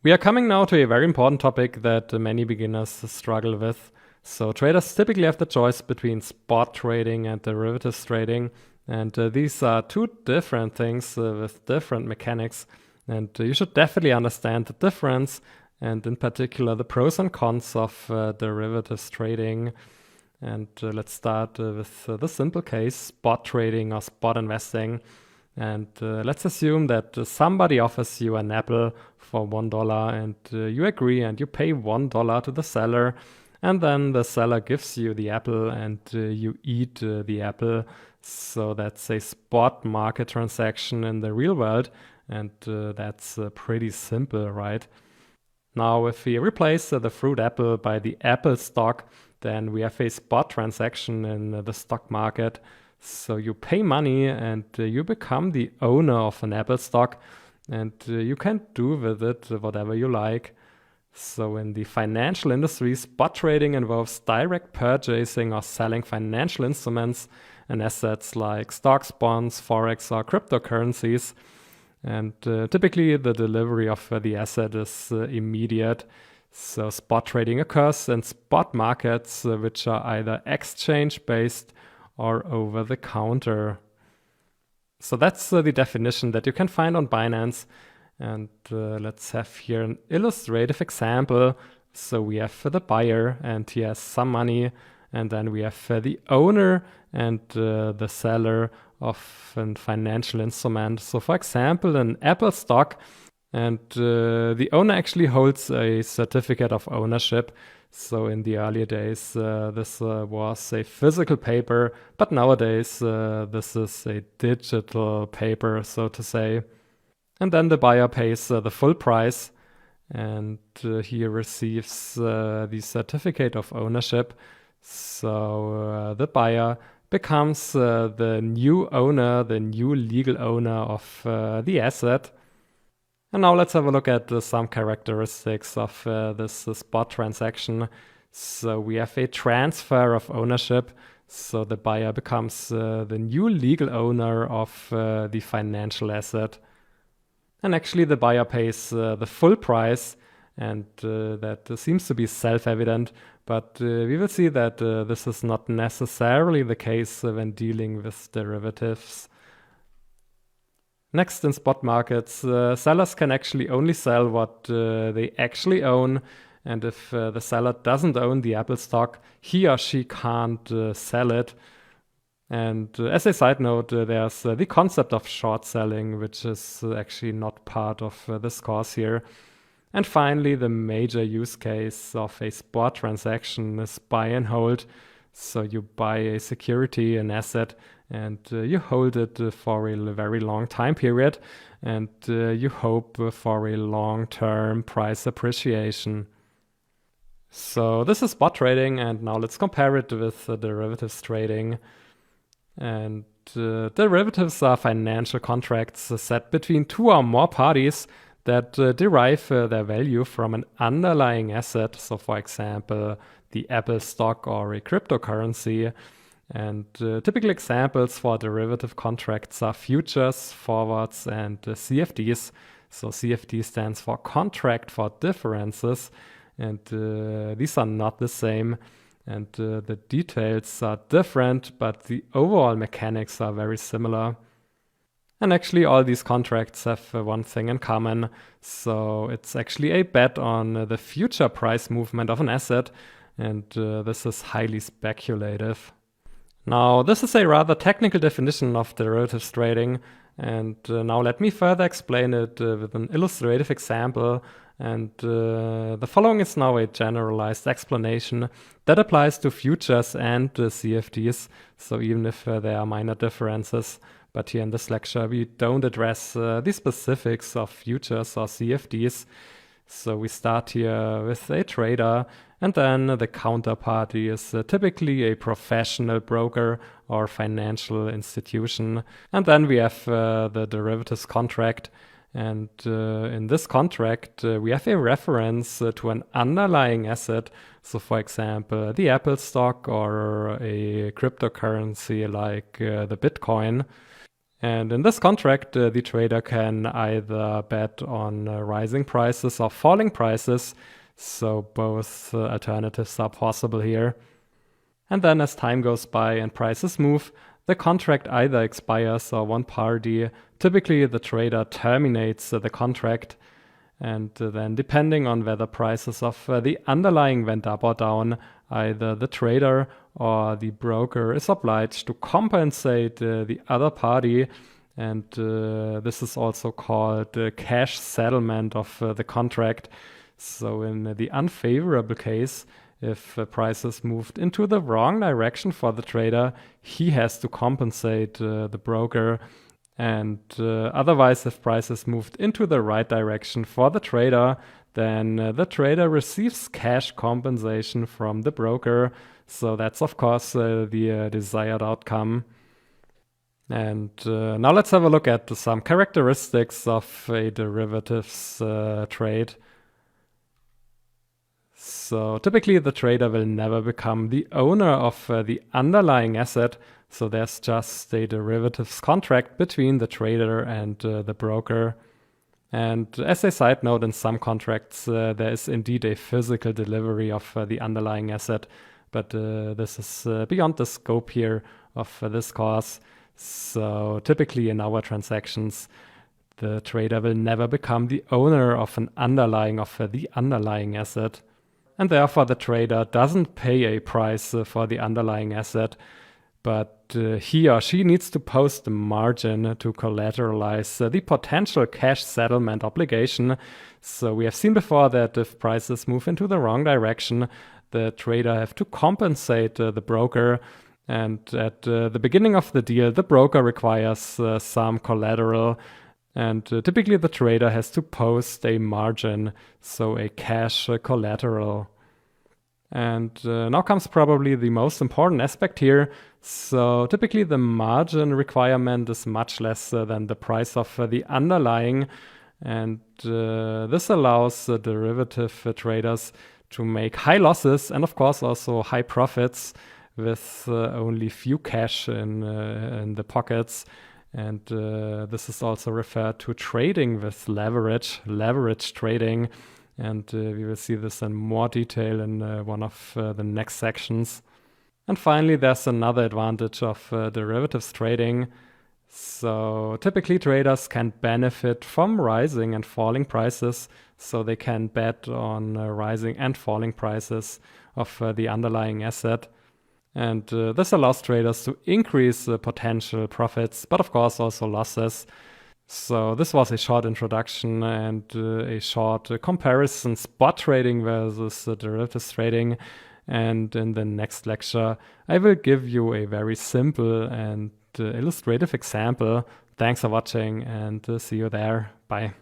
We are coming now to a very important topic that many beginners struggle with. So traders typically have the choice between spot trading and derivatives trading. And these are two different things with different mechanics. And you should definitely understand the difference and in particular the pros and cons of derivatives trading. And let's start with the simple case, spot trading or spot investing. And let's assume that somebody offers you an apple for $1 and you agree and you pay $1 to the seller. And then the seller gives you the apple and you eat the apple. So that's a spot market transaction in the real world. And that's pretty simple, right? Now, if we replace the fruit apple by the Apple stock, then we have a spot transaction in the stock market. So you pay money and you become the owner of an Apple stock, and you can do with it whatever you like. So in the financial industry, spot trading involves direct purchasing or selling financial instruments and assets like stocks, bonds, forex, or cryptocurrencies. And typically the delivery of the asset is immediate. So spot trading occurs in spot markets, which are either exchange-based or over the counter. So that's the definition that you can find on Binance. And let's have here an illustrative example. So we have the buyer and he has some money. And then we have the owner and the seller of a financial instrument. So for example, an Apple stock, and the owner actually holds a certificate of ownership. So in the earlier days, this was a physical paper, but nowadays this is a digital paper, so to say. And then the buyer pays the full price, and he receives the certificate of ownership. So the buyer becomes the new owner, the new legal owner of the asset. And now let's have a look at some characteristics of this spot transaction. So we have a transfer of ownership. So the buyer becomes the new legal owner of the financial asset. And actually the buyer pays the full price. And that seems to be self-evident. But we will see that this is not necessarily the case when dealing with derivatives. Next, in spot markets, sellers can actually only sell what they actually own. And if the seller doesn't own the Apple stock, he or she can't sell it. And as a side note, there's the concept of short selling, which is actually not part of this course here. And finally, the major use case of a spot transaction is buy and hold. So you buy a security, an asset, and you hold it for a very long time period, and you hope for a long-term price appreciation. So this is spot trading, and now let's compare it with derivatives trading. And derivatives are financial contracts set between two or more parties that derive their value from an underlying asset. So for example, the Apple stock or a cryptocurrency. And typical examples for derivative contracts are futures, forwards, and CFDs. So CFD stands for contract for differences. And these are not the same. And the details are different, but the overall mechanics are very similar. And actually, all these contracts have one thing in common. So it's actually a bet on the future price movement of an asset. And this is highly speculative. Now, this is a rather technical definition of derivatives trading. And now let me further explain it with an illustrative example. And the following is now a generalized explanation that applies to futures and CFDs. So even if there are minor differences. But here in this lecture, we don't address the specifics of futures or CFDs. So we start here with a trader, and then the counterparty is typically a professional broker or financial institution. And then we have the derivatives contract. And in this contract, we have a reference to an underlying asset. So for example, the Apple stock or a cryptocurrency like the Bitcoin. And in this contract, the trader can either bet on rising prices or falling prices. So both alternatives are possible here. And then as time goes by and prices move, the contract either expires or one party, typically the trader, terminates the contract. And then depending on whether prices of the underlying went up or down, either the trader or the broker is obliged to compensate the other party. And this is also called cash settlement of the contract. So in the unfavorable case, if prices moved into the wrong direction for the trader, he has to compensate the broker. And otherwise, if prices moved into the right direction for the trader, then the trader receives cash compensation from the broker. So that's, of course, the desired outcome. And now let's have a look at some characteristics of a derivatives trade. So typically the trader will never become the owner of the underlying asset. So there's just a derivatives contract between the trader and the broker. And as a side note, in some contracts, there is indeed a physical delivery of the underlying asset. But this is beyond the scope here of this course. So typically in our transactions, the trader will never become the owner of the underlying asset. And therefore the trader doesn't pay a price for the underlying asset, but he or she needs to post a margin to collateralize the potential cash settlement obligation. So we have seen before that if prices move into the wrong direction, the trader have to compensate the broker. And at the beginning of the deal, the broker requires some collateral. And typically the trader has to post a margin, so a cash collateral. And now comes probably the most important aspect here. So typically the margin requirement is much less than the price of the underlying. And this allows derivative traders to make high losses and of course also high profits with only few cash in the pockets. And this is also referred to trading with leverage trading. And we will see this in more detail in one of the next sections. And finally, there's another advantage of derivatives trading. So typically traders can benefit from rising and falling prices. So they can bet on rising and falling prices of the underlying asset. And this allows traders to increase potential profits, but of course also losses. So this was a short introduction and a short comparison, spot trading versus derivatives trading. And in the next lecture, I will give you a very simple and illustrative example. Thanks for watching and see you there. Bye.